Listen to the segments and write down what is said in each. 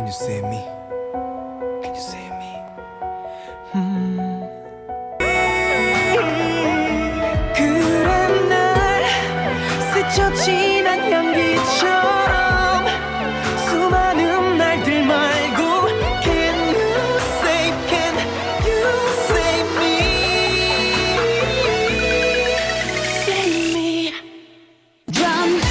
Can you save me? Can you save me? 그래 날 스쳐 지난 향기처럼 수많은 날들 말고 Can you save me? Save me Run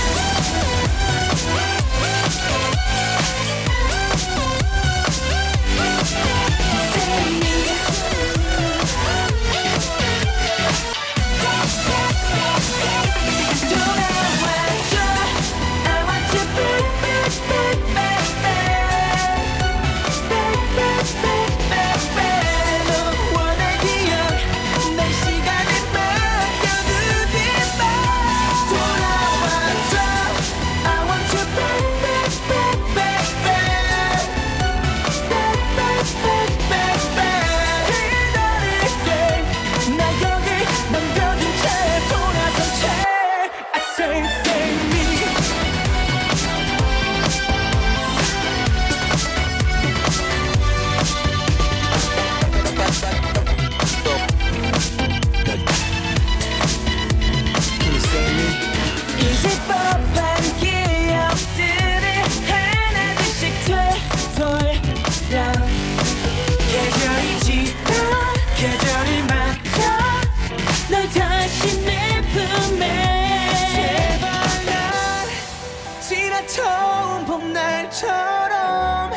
처음 봄날처럼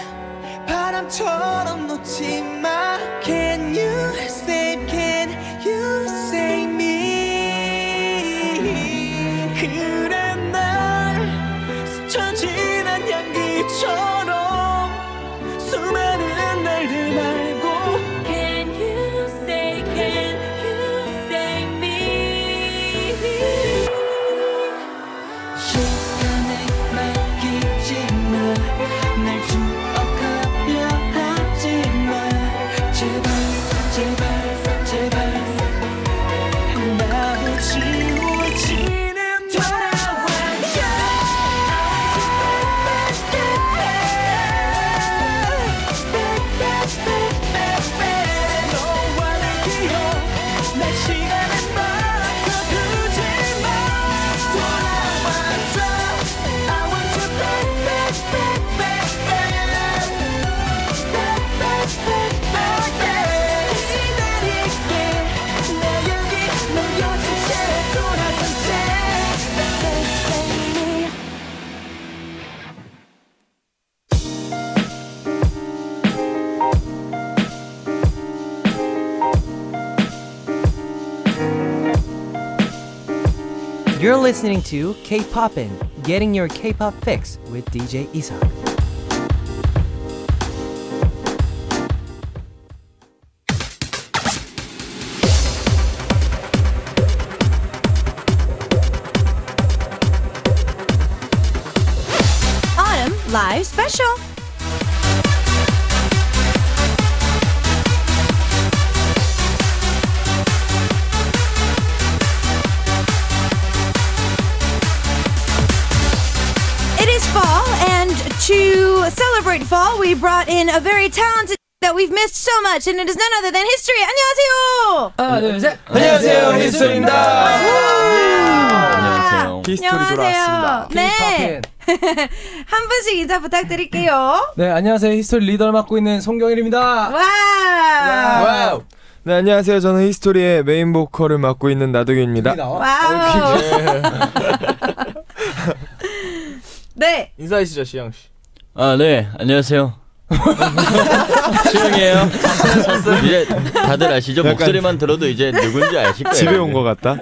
바람처럼 놓지 마 Can you save me 그래 날 스쳐 지난 향기처럼 수많은 날들 말고 Can you save me 날 추억하려 하지마 제발 나도 지워지는 돌아와줘 너와 내 기억 날 시간에 맡겨두지 마 돌아와줘 I want you back You're listening to K-Poppin, getting your K-pop fix with DJ Isak. Autumn Live Special. It is fall, and to celebrate fall, we brought in a very talented that we've missed so much, and it is none other than History. 안녕하세요. 하나, 둘, 셋. 안녕하세요, 히스토리입니다. 안녕하세요. 히스토리 돌아왔습니다. 네. 한 분씩 인사 부탁드릴게요. 네, 안녕하세요. 히스토리 리더를 맡고 있는 송경일입니다. 와우. 네, 안녕하세요. 저는 히스토리의 메인 보컬을 맡고 있는 나도규입니다. 와우. 네. 인사해 주시죠, 시영 씨. 아, 네. 안녕하세요. 시영이에요. 이제 다들 아시죠? 목소리만 들어도 이제 누군지 아실 거예요. 집에 온 것 같다.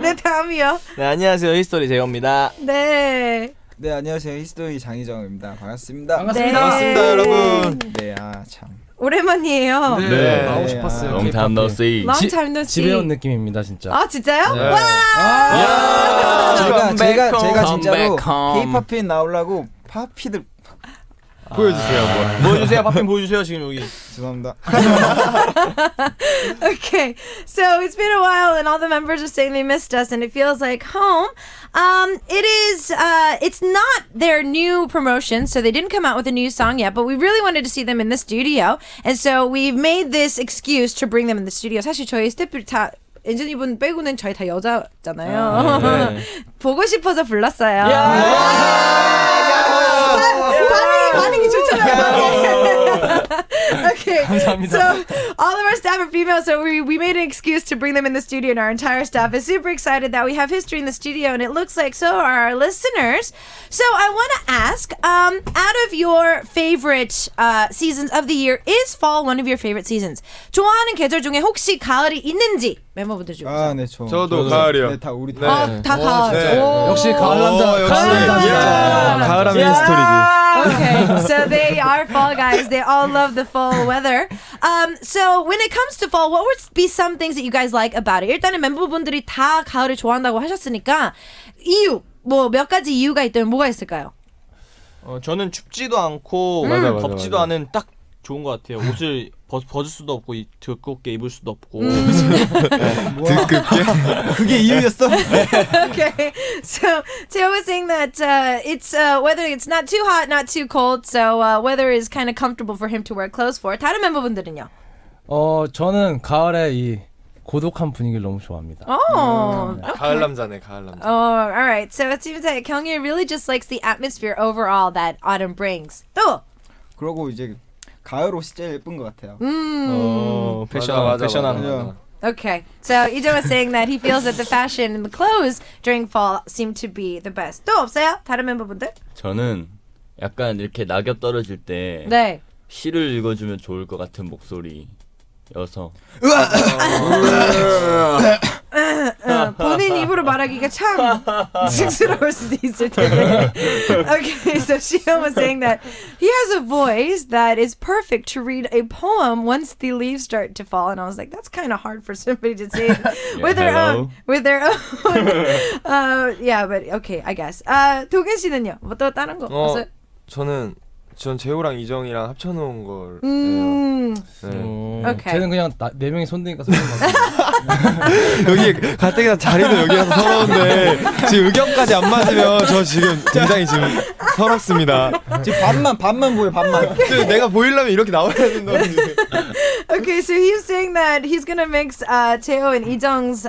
네, 다음이요. 네, 안녕하세요. 히스토리 재호입니다. 네. 네, 안녕하세요. 히스토리 장희정입니다. 반갑습니다. 네. 반갑습니다, 여러분. 네, 참. 오랜만이에요. 네, 나오고 싶었어요. Long time no see. Long time no see. 집에 온 느낌입니다, 진짜. 아, 진짜요? 네. 와. 제가 진짜로 Come back home. K-팝인 나오려고 파피들 보여주세요. 뭐. 보여주세요. 팝핀 보여주세요. 지금 여기. 죄송합니다. Okay, so it's been a while, and all the members are saying they missed us, and it feels like home. It's not their new promotion, so they didn't come out with a new song yet, but we really wanted to see them in the studio, and so we've made this excuse to bring them in the studio. 사실 저희 스태프들 다 엔지니어분 빼고는 저희 다 여자잖아요. 보고 싶어서 불렀어요. 반응이 좋잖아요. Okay, so all of our staff are female, so we made an excuse to bring them in the studio, and our entire staff is super excited that we have history in the studio, and it looks like so are our listeners. So I want to ask, out of your favorite seasons of the year, is fall one of your favorite seasons? 좋아하는 계절 중에 혹시 가을이 있는지 멤버분들 중에. 아, 네, 저도 가을이요. 네, 다 우리 다. 다 가을. 네. 오. 역시 가을 남자. 가을하면 히스토리지. Okay, so they are fall guys. They all love the fall weather. So when it comes to fall, what would be some things that you guys like about it? 일단은 멤버분들이 다 가을을 좋아한다고 하셨으니까 이유, 뭐 몇 가지 이유가 있다면 뭐가 있을까요? 저는 춥지도 않고 맞아. 덥지도 않은 딱 좋은 것 같아요. 옷을 벗을 수도 없고 두껍게 입을 수도 없고. 그게 이유였어? Okay, so Teo was saying that it's weather. It's not too hot, not too cold. So weather is kind of comfortable for him to wear clothes for. 다른 멤버분들은요? 저는 가을에 이 고독한 분위기를 너무 좋아합니다. Oh, okay. 가을 남자네, 가을 남자. Oh, all right. So it seems that Kyungyi really just likes the atmosphere overall that autumn brings. 또. 그러고 이제 가을 옷이 제일 예쁜 것 같아요. 패션한. Okay, so Ijun was saying that he feels that the fashion and the clothes during fall seem to be the best. 또 없어요? 다른 멤버분들? 저는 약간 이렇게 낙엽 떨어질 때 네. 시를 읽어주면 좋을 것 같은 목소리여서. 본인 입으로 말하기가 참 쑥스러울 수도 있을 텐데. Okay, so Shion was saying that he has a voice that is perfect to read a poem once the leaves start to fall, and I was like, that's kind of hard for somebody to say with their own. Yeah, but okay, I guess. 도균 씨는요? 뭐 또 다른 거 없어요? 전 재호랑 이정이랑 합쳐놓은 걸. Okay. 쟤는 그냥 네 명이 손대니까 손댄 것 같아요. 여기 가뜩이나 자리도 여기라서 서러운데 지금 의견까지 안 맞으면 저 지금 굉장히 지금 서럽습니다. 지금 반만 보여, 반만. 내가 보이려면 이렇게 나와야 된다고. Okay, so he was saying that he's gonna mix Teo and Ijung's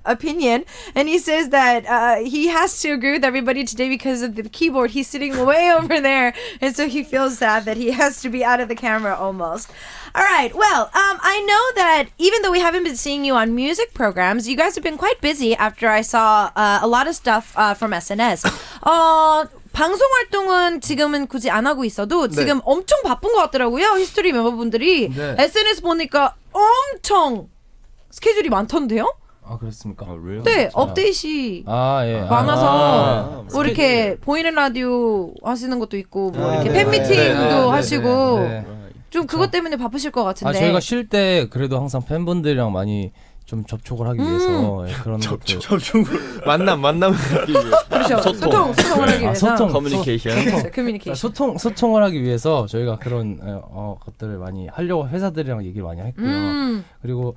opinion, and he says that he has to agree with everybody today because of the keyboard. He's sitting way over there, and so he feels sad that he has to be out of the camera almost. All right, well, I know that even though we haven't been seeing you on music programs, you guys have been quite busy after I saw a lot of stuff from SNS. 방송 활동은 지금은 굳이 안 하고 있어도 지금 엄청 바쁜 것 같더라고요. 히스토리 멤버분들이 SNS 보니까 엄청 스케줄이 많던데요? 아 그렇습니까? 네, 업데이트이 예. 많아서 뭐 이렇게 보이는 라디오 하시는 것도 있고 뭐 이렇게 팬미팅도 하시고 좀 그것 때문에 바쁘실 것 같은데. 저희가 쉴 때 그래도 항상 팬분들이랑 많이 좀 접촉을 하기 위해서 그런 것들. 만남을 하기 위해. 그렇죠. 소통을 하기 위해서. 커뮤니케이션. 소통을 하기 위해서 저희가 그런 것들을 많이 하려고 회사들이랑 얘기를 많이 했고요. 그리고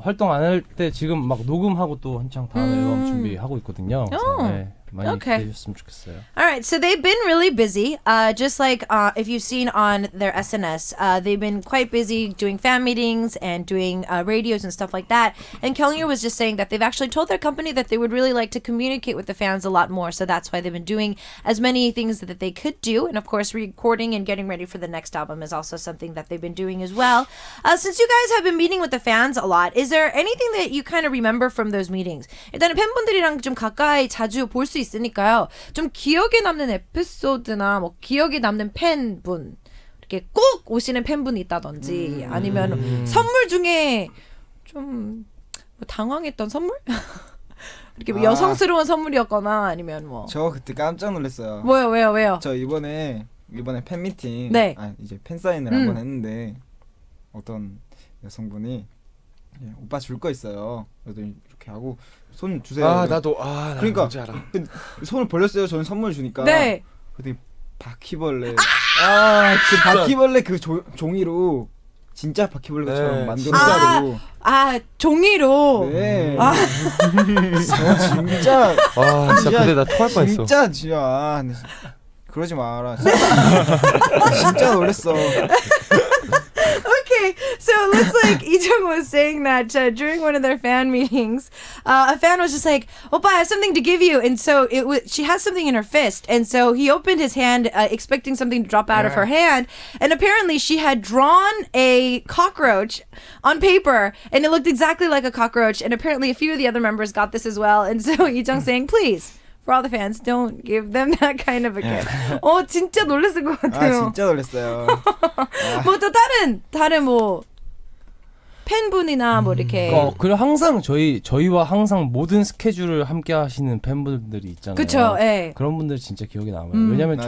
활동 안 할 때 지금 막 녹음하고 또 한창 다음 앨범 준비하고 있거든요. 그래서, 많이 기대해 주셨으면 좋겠어요. Alright, so they've been really busy. Just like if you've seen on their SNS, they've been quite busy doing fan meetings and doing radios and stuff like that. And Kyungyi was just saying that they've actually told their company that they would really like to communicate with the fans a lot more. So that's why they've been doing as many things that they could do. And of course, recording and getting ready for the next album is also something that they've been doing as well. Since you guys have been meeting with the fans a lot, is there anything that you kind of remember from those meetings? 일단은 팬분들이랑 좀 가까이 자주 볼 수 있으니까요. 좀 기억에 남는 에피소드나 뭐 기억에 남는 팬분 이렇게 꼭 오시는 팬분이 있다든지 아니면 선물 중에 좀 뭐 당황했던 선물? 이렇게 뭐 여성스러운 선물이었거나 아니면 뭐. 저 그때 깜짝 놀랐어요. 왜요? 저 이번에 팬미팅 이제 팬사인을 한번 했는데 어떤 여성분이 오빠 줄 거 있어요. 그래서 이렇게 하고 손 주세요. 나도 그러니까 알아. 손을 벌렸어요. 저는 선물 주니까. 네. 근데 바퀴벌레. 그 바퀴벌레 그 종이로 진짜 바퀴벌레처럼 만들어가지고. 종이로. 네. 진짜. 진짜 그때 나 토할 뻔했어. 진짜. 그러지 마라. 진짜 놀랬어. Okay, so it looks like Ijung was saying that during one of their fan meetings, a fan was just like, "Oppa, I have something to give you," and so she has something in her fist, and so he opened his hand, expecting something to drop out of her hand, and apparently she had drawn a cockroach on paper, and it looked exactly like a cockroach, and apparently a few of the other members got this as well, and so Ijung saying, "Please." For all the fans, don't give them that kind of a gift. 진짜 놀랐을 것 같아요. 진짜 놀랐어요. 뭐 또 다른 뭐 팬분이나 뭐 이렇게. 그리고 항상 저희와 항상 모든 스케줄을 함께 하시는 팬분들이 있잖아요. 그렇죠. 예. 그런 분들 진짜 기억에 남아요. 왜냐면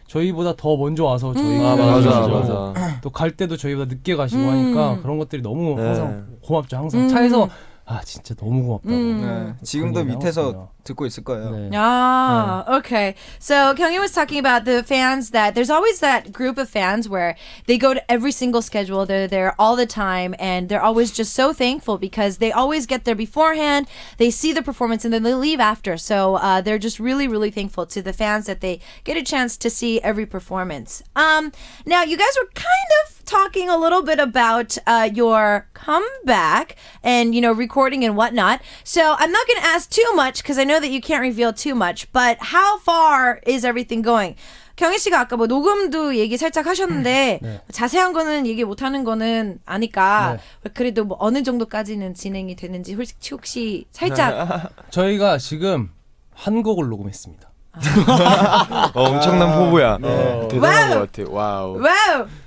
저희보다 더 먼저 와서 맞아. 또 갈 때도 저희보다 늦게 가시고 하니까 그런 것들이 너무 항상 고맙죠. 항상 차에서 진짜 너무 고맙다고. 지금도 밑에서 듣고 있을 거예요. Okay. So Kyungin was talking about the fans that there's always that group of fans where they go to every single schedule. They're there all the time and they're always just so thankful because they always get there beforehand. They see the performance and then they leave after. So they're just really, really thankful to the fans that they get a chance to see every performance. Now you guys were kind of talking a little bit about your comeback and, recording and whatnot. So I'm not going to ask too much because I know that you can't reveal too much, but how far is everything going? 경희 씨가 아까 뭐 녹음도 얘기 살짝 하셨는데 자세한 거는 얘기 못하는 거는 아니까 그래도 뭐 어느 정도까지는 진행이 되는지 혹시 살짝 저희가 지금 한 곡을 녹음했습니다. 엄청난 포부야. 대단한 것 같아. 와우.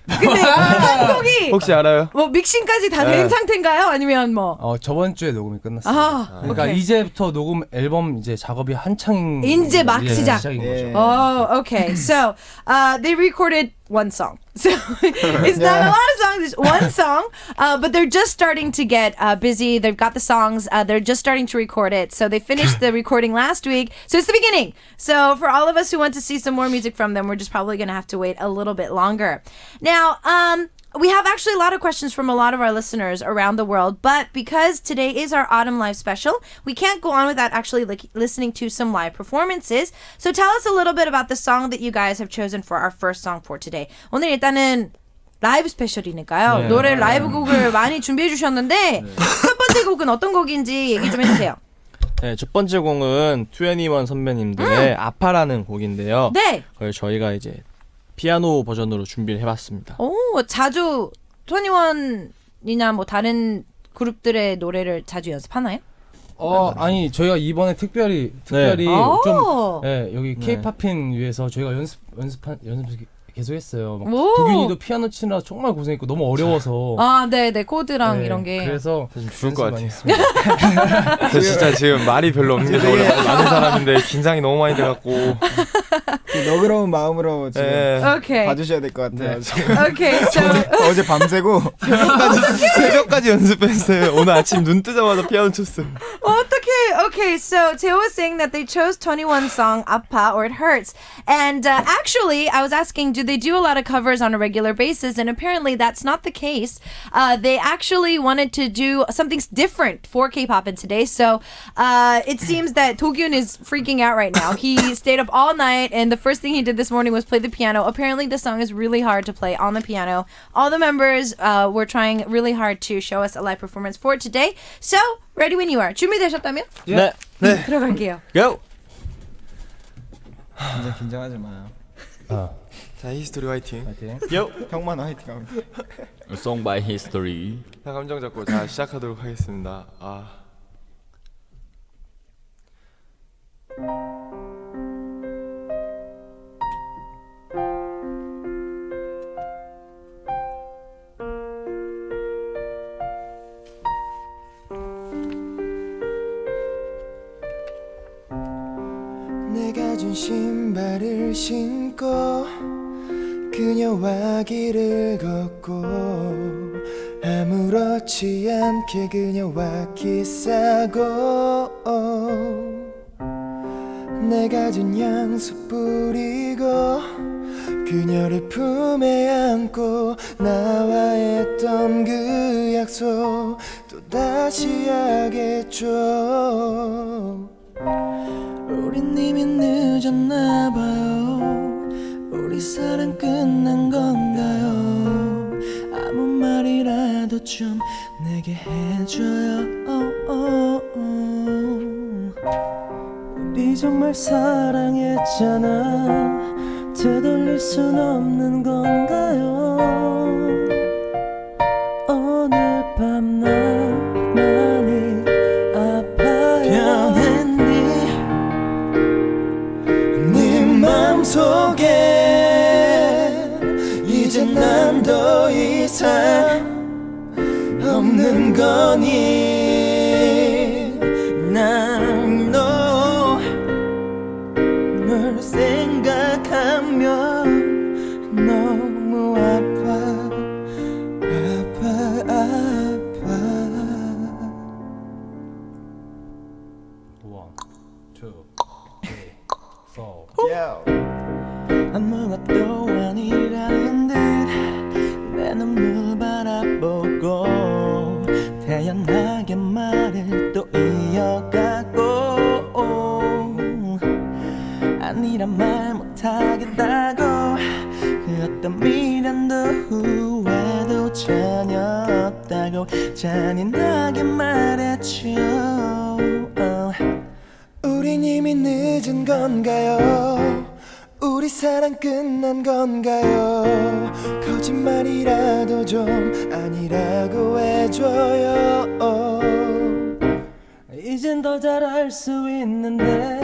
근데 한 곡이 혹시 알아요? 뭐 믹싱까지 다 된 상태인가요? 아니면 뭐? 저번 주에 녹음이 끝났습니다. 그러니까 이제부터 녹음 앨범 이제 작업이 한창 이제 막 시작인 거죠. Oh, okay. So, they recorded one song. So it's not a lot of songs, it's one song. But they're just starting to get busy. They've got the songs. They're just starting to record it. So they finished the recording last week. So it's the beginning. So for all of us who want to see some more music from them, we're just probably going to have to wait a little bit longer. Now, we have actually a lot of questions from a lot of our listeners around the world, but because today is our Autumn Live special, we can't go on without actually listening to some live performances. So tell us a little bit about the song that you guys have chosen for our first song for today. 오늘 일단은 라이브 스페셜이니까요. 노래 라이브 곡을 많이 준비해 주셨는데 첫 번째 곡은 어떤 곡인지 얘기 좀 해주세요. 네, 첫 번째 곡은 21 선배님들의 아파라는 곡인데요. 네. 그걸 저희가 이제 피아노 버전으로 준비를 해봤습니다. 오, 자주 21이나 뭐 다른 그룹들의 노래를 자주 연습하나요? 아니 저희가 이번에 특별히 좀 여기 K-팝인 위해서 저희가 연습 계속 했어요. 도균이도 피아노 치느라 정말 고생했고 너무 어려워서 네네 코드랑 이런 게 그래서 좀 죽을 것 같아요. 저 진짜 지금 말이 별로 없는 게 원래 많은 사람인데 긴장이 너무 많이 돼갖고 너그러운 마음으로 지금 봐주셔야 될 것 같아요. Okay, so 어제 밤새고 새벽까지 연습했어요. 오늘 아침 눈 뜨자마자 피아노 쳤어요. Okay, so Teo was saying that they chose 21 song Appa or It Hurts. And actually, I was asking, do they do a lot of covers on a regular basis? And apparently that's not the case. They actually wanted to do something different for K-Poppin today. So it seems that Dogyun is freaking out right now. He stayed up all night and the first thing he did this morning was play the piano. Apparently the song is really hard to play on the piano. All the members were trying really hard to show us a live performance for today. So, ready when you are. 준비되셨다면? 네. 들어갈게요. Go! 진짜 긴장하지 마요. 자, 히스토리 화이팅. Yo! 형만 화이팅 합니다. A song by history. 자, 감정 잡고 자 시작하도록 하겠습니다. 내가 준 신발을 신고 그녀와 길을 걷고 아무렇지 않게 그녀와 키스하고 내가 준 향수 뿌리고 그녀를 품에 안고 나와 했던 그 약속 또다시 하겠죠. 우린 이미 늦었나봐요. 우리 사랑 끝난 건가요? 아무 말이라도 좀 내게 해줘요. 우리 정말 사랑했잖아. 되돌릴 순 없는 건가요? 오늘 밤 나만이 아파요. 변했니? 네 맘속에 이제 난 더 이상 없는 거니? 난 널 생각하면 너무 아파. One, two, three, four. 아무것도 아니라는 듯 내 눈물 바라보고 태연하게 말을 또 이어가고 아니란 말 못하겠다고 그 어떤 미련도 후회도 전혀 없다고 잔인하게 말했죠. 우린 이미 늦은 건가요? 우리 사랑 끝난 건가요? 거짓말이라도 좀 아니라고 해줘요. 이젠 더 잘 알 수 있는데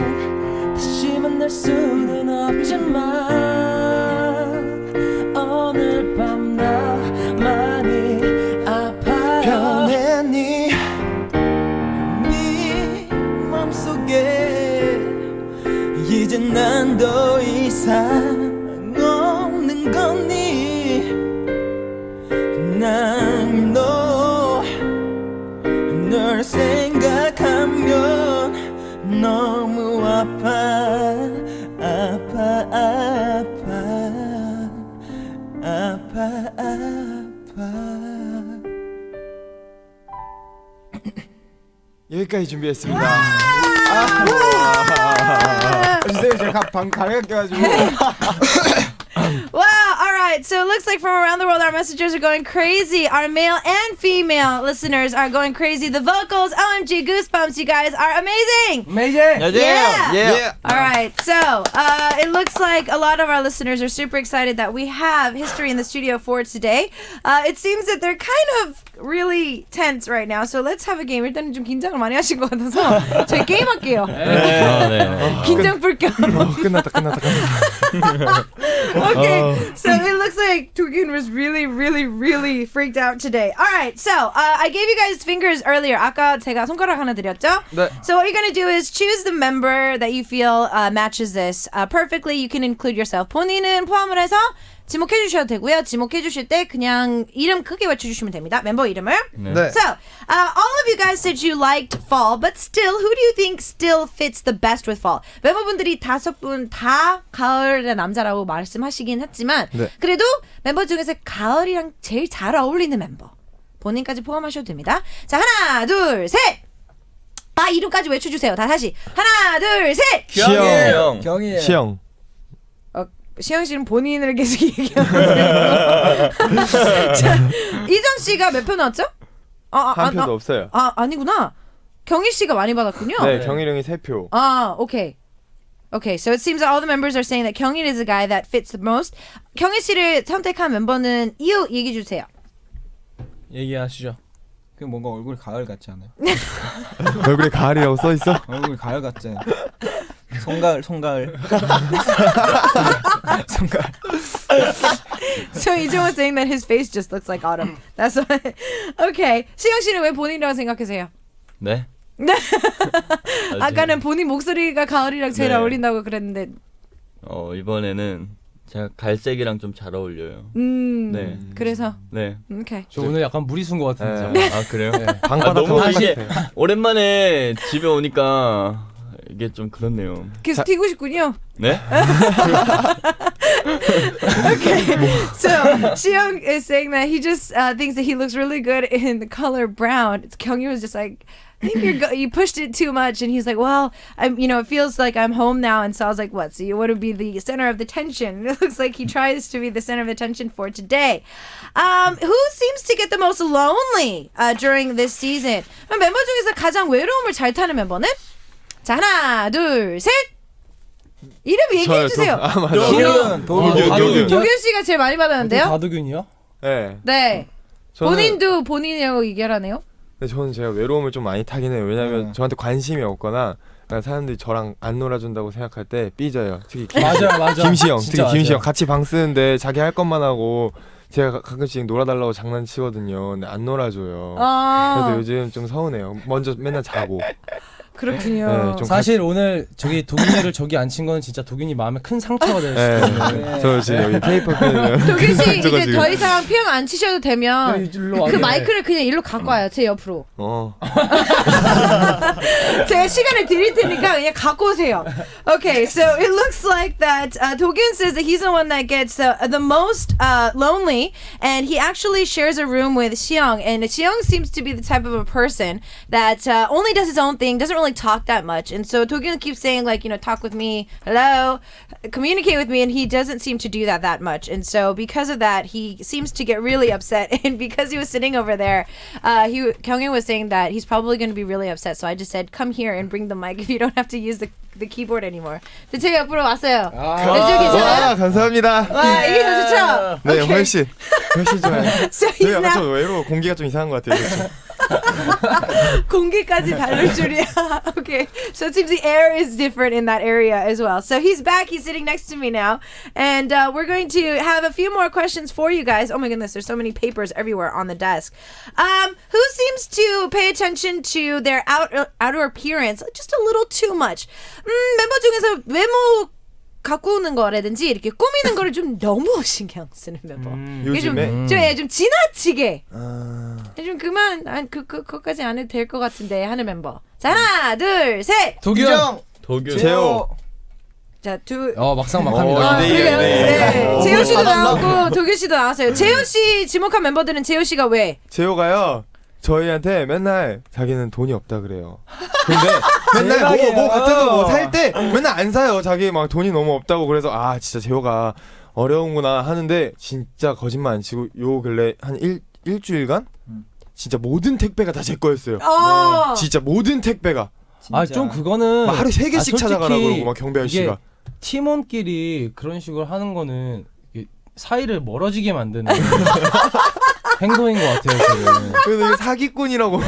다시 만날 수는 없지만 오늘 밤 나만이 아파요. 변했니? 네 맘속에 이젠 난 더 이상 없는 거니? 난 널 생각하면 너무 아파. 여기까지 준비했습니다. 선생님 제가 방금 가래가 껴가지고. Wow, all right. So it looks like from around the world, our messengers are going crazy. Our male and female listeners are going crazy. The vocals, OMG, goosebumps, you guys are amazing. Amazing. Yeah. All right. So it looks like a lot of our listeners are super excited that we have history in the studio for today. It seems that they're kind of really tense right now. So let's have a game. 일단은 좀 긴장을 많이 하신 것 같아서 저희 게임 할게요. 긴장 풀겸. 끝났다. Okay, so it looks like Tukin was really freaked out today. All right, so I gave you guys fingers earlier. 아까 제가 손가락 하나 드렸죠? 네. So what you're gonna do is choose the member that you feel matches this perfectly. You can include yourself. 본인은 포함을 해서 지목해 주셔도 되고요. 지목해 주실 때 그냥 이름 크게 외쳐주시면 됩니다. 멤버 이름을. 네. So, all of you guys said you liked fall, but still, who do you think still fits the best with fall? 멤버분들이 5분 다 가을의 남자라고 말씀하시긴 했지만 네. 그래도 멤버 중에서 가을이랑 제일 잘 어울리는 멤버 본인까지 포함하셔도 됩니다. 자, 하나, 둘, 셋! 이름까지 외쳐주세요. 다시. 하나, 둘, 셋! 시영. 경이에요. 시영. 시영 씨는 본인을 계속 얘기하고 자, 이정 씨가 몇 표 나왔죠? 한 표도 없어요. 아니구나. 경희 씨가 많이 받았군요. 네, 경일형이 3표. Okay. Okay, so it seems that all the members are saying that 경희 is the guy that fits the most. 경희 씨를 선택한 멤버는 이유 얘기해 주세요. 얘기하시죠. 그 뭔가 얼굴 가을 같지 않아요? 얼굴에 가을이라고 써 있어? 얼굴 가을 같지. 송가을. So 이정 was saying that his face just looks like autumn. That's why. Okay. 시영 씨는 왜 본인이라고 생각하세요? 네. 아까는 본인 목소리가 가을이랑 제일 네. 어울린다고 그랬는데. 이번에는 제가 갈색이랑 좀 잘 어울려요. 네. 그래서. 네. Okay. 저 오늘 약간 무리수인 것 같은데. 아 그래요? 방바닥 너무 한 이게 같아요. 오랜만에 집에 오니까 이게 좀 그렇네요. 계속 튀고 싶군요. 네? Okay, so Siyoung is saying that he just thinks that he looks really good in the color brown. Kyungyu was just like, I think you pushed it too much, and he's like, well, it feels like I'm home now, and so I was like, what? So you want to be the center of the tension? It looks like he tries to be the center of attention for today. Who seems to get the most lonely during this season? 멤버 중에서 가장 외로움을 잘 타는 멤버는? 자, 하나, 둘, 셋. 이름 얘기해 주세요. 도균 씨가 제일 많이 받았는데요. 다도균이요? 네. 네. 본인도 본인이라고 얘기하네요. 근데 저는 제가 외로움을 좀 많이 타긴 해요. 왜냐면 저한테 관심이 없거나 사람들이 저랑 안 놀아준다고 생각할 때 삐져요. 특히 맞아. 김시영, 특히 맞아. 김시영 같이 방 쓰는데 자기 할 것만 하고 제가 가끔씩 놀아달라고 장난치거든요. 근데 안 놀아줘요. 그래서 요즘 좀 서운해요. 먼저 맨날 자고. 그렇군요. 네, 사실 오늘 저기 도균이를 저기 앉힌 거는 진짜 도균이 마음에 큰 상처가 될 수도 있어요. 저 지금 여기 K-팝은 도균 씨 이제 더 이상 피아노 안 치셔도 되면 그 마이크를 그냥 일로 갖고 와요. 제 옆으로. 제가 시간을 드릴 테니까 그냥 갖고 오세요. Okay, so it looks like that 도균 says that he's the one that gets the most lonely, and he actually shares a room with Siyoung, and Siyoung seems to be the type of a person that only does his own thing, doesn't really talk that much, and so Dogyun keeps saying like, talk with me, hello, communicate with me, and he doesn't seem to do that much, and so because of that he seems to get really upset. And because he was sitting over there, Kyungin was saying that he's probably going to be really upset, so I just said come here and bring the mic if you don't have to use the keyboard anymore. 제 옆으로 왔어요. 와, 감사합니다. 와, 이게 더 좋죠? 네, 훨씬 좋아요. So 저희 he's 약간 now 좀 외로워. 공기가 좀 이상한 것 같아요. 그렇죠? 공기까지 다를 줄이야. Okay, so it seems the air is different in that area as well. So he's back. He's sitting next to me now, and we're going to have a few more questions for you guys. Oh my goodness, there's so many papers everywhere on the desk. Who seems to pay attention to their outer appearance just a little too much? 멤버 중에서 외모 가꾸는 거라든지 이렇게 꾸미는 거를 좀 너무 신경 쓰는 멤버. 요즘에? 좀 지나치게. 좀 그만 그거까지 안 해도 될 것 같은데 하는 멤버. 자, 하나, 둘, 셋. 도균. 재호. 자, 막상 막합니다. 네. 재호 씨도 나오고 도균 씨도 나왔어요. 재호 씨 지목한 멤버들은 재호 씨가 왜? 재호가요. 저희한테 맨날 자기는 돈이 없다 그래요. 근데 맨날 뭐 같은 거 뭐 살 때 맨날 안 사요. 자기 막 돈이 너무 없다고. 그래서 진짜 재호가 어려운구나 하는데 진짜 거짓말 안 치고 요 근래 한 일주일간 진짜 모든 택배가 다 제 거였어요. 진짜 모든 택배가. 좀 그거는 하루 3개씩 찾아가라고 그러고 막 경배현 씨가. 팀원끼리 그런 식으로 하는 거는 사이를 멀어지게 만드는 행동인 것 같아요. 저는. 그래서 사기꾼이라고.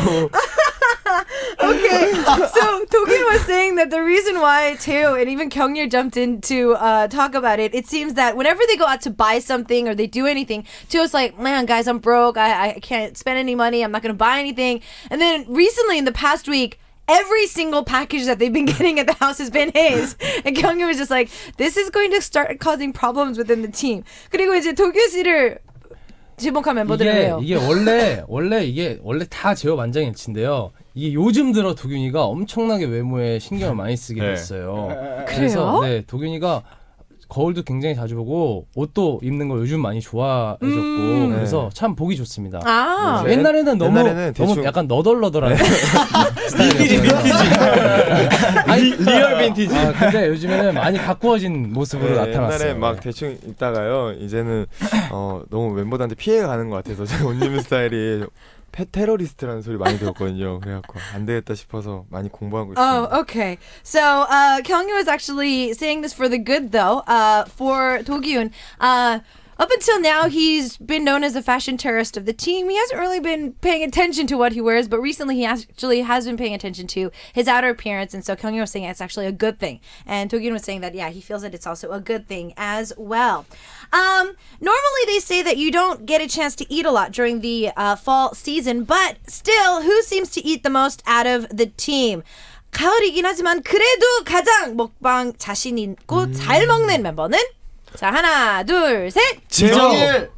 Okay, so Dogyun was saying that the reason why Teo and even Kyungyeol jumped in to talk about it, it seems that whenever they go out to buy something or they do anything, Teo's like, man, guys, I'm broke. I can't spend any money. I'm not going to buy anything. And then recently, in the past week, every single package that they've been getting at the house has been his. And Kyungyeol was just like, this is going to start causing problems within the team. 그리고 이제 도균 씨를 지목한 멤버들이에요. 이게 원래 다 제호 만장일치인데요. 이게 요즘 들어 도균이가 엄청나게 외모에 신경을 많이 쓰게 됐어요. 그래서 도균이가 거울도 굉장히 자주 보고 옷도 입는 걸 요즘 많이 좋아해졌고 그래서 참 보기 좋습니다. 옛날에는 너무 약간 너덜너덜한 빈티지 리얼 빈티지. 근데 요즘에는 많이 가꾸어진 모습으로 나타났어요. 옛날에 막 대충 있다가요. 이제는 너무 멤버들한테 피해가 가는 것 같아서 제가 옷 입는 스타일이 테러리스트라는 소리 많이 들었거든요. 그래갖고 안 되겠다 싶어서 많이 공부하고 있어요. Oh, okay. So Kyungyeol is actually saying this for the good, though. For Dogyun, up until now, he's been known as a fashion terrorist of the team. He hasn't really been paying attention to what he wears, but recently he actually has been paying attention to his outer appearance, and so Kyungyeol was saying it's actually a good thing. And Dogyun was saying that, yeah, he feels that it's also a good thing as well. Normally they say that you don't get a chance to eat a lot during the fall season, but still, who seems to eat the most out of the team? 가을이긴 하지만 그래도 가장 먹방 자신 있고 잘 먹는 멤버는? 자, 하나, 둘, 셋. 재호.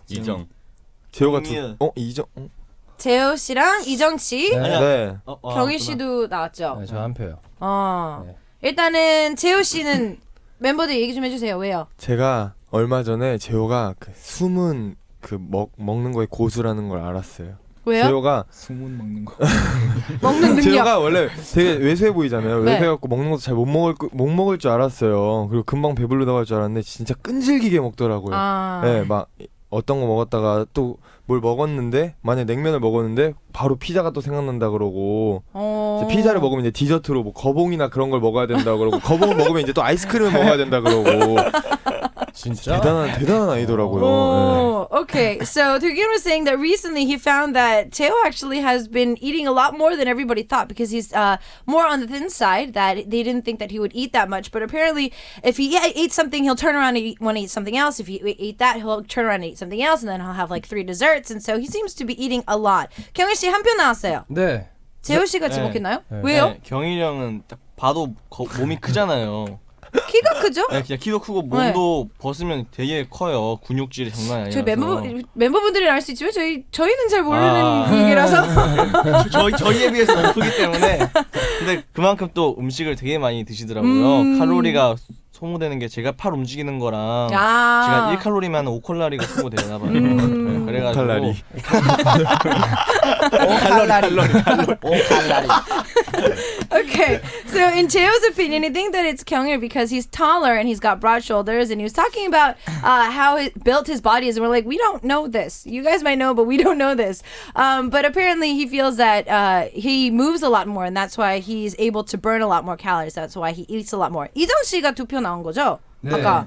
이정. 재호가 이정. 재호 씨랑 이정 씨. 네. 경희 씨도 나왔죠. 저 한 표요. 일단은 재호 씨는 멤버들 얘기 좀 해주세요. 왜요? 제가 얼마 전에 재호가 그 숨은 그 먹는 거에 고수라는 걸 알았어요. 왜요? 재호가 소문 먹는 거. 먹는 능력. 재호가 원래 되게 왜소해 보이잖아요. 네. 왜소해갖고 먹는 것도 잘 못 먹을 줄 알았어요. 그리고 금방 배불러다 갈 줄 알았는데 진짜 끈질기게 먹더라고요. 네, 막 어떤 거 먹었다가 또 뭘 먹었는데 만약 냉면을 먹었는데 바로 피자가 또 생각난다 그러고 피자를 먹으면 이제 디저트로 뭐 거봉이나 그런 걸 먹어야 된다 그러고 거봉을 먹으면 이제 또 아이스크림을 먹어야 된다 그러고 진짜 대단한 아이더라고요. Oh, okay. So Taekyun was saying that recently he found that Taeho actually has been eating a lot more than everybody thought because he's more on the thin side. That they didn't think that he would eat that much, but apparently, if he ate something, he'll turn around and want to eat something else. If he ate that, he'll turn around and eat something else, and then he'll have like 3 desserts. And so he seems to be eating a lot. 경희 씨 한 표 나왔어요. 네. 재호 씨가 지목했나요? 왜요? 네, 경일이 형은 딱 봐도 몸이 크잖아요. 키가 크죠? 네, 그냥 키도 크고 몸도 벗으면 되게 커요. 근육질이 장난이 아니라서. 저희 멤버분들이 알 수 있지만 저희는 잘 모르는 얘기라서 저희에 비해서 너무 크기 때문에. 근데 그만큼 또 음식을 되게 많이 드시더라고요. 칼로리가 소모되는 게 제가 팔 움직이는 거랑 제가 1칼로리면 5칼로리가 소모되나 봐요. 네, 그래가지고 5칼로리. Okay, so in Cheo's opinion, I think that it's Kyungir because he's taller and he's got broad shoulders, and he was talking about how he built his body is, and we're like, we don't know this. You guys might know, but we don't know this. But apparently he feels that he moves a lot more, and that's why he's able to burn a lot more calories. That's why he eats a lot more. 이정 씨가 2표 나온 거죠? 네. 아까.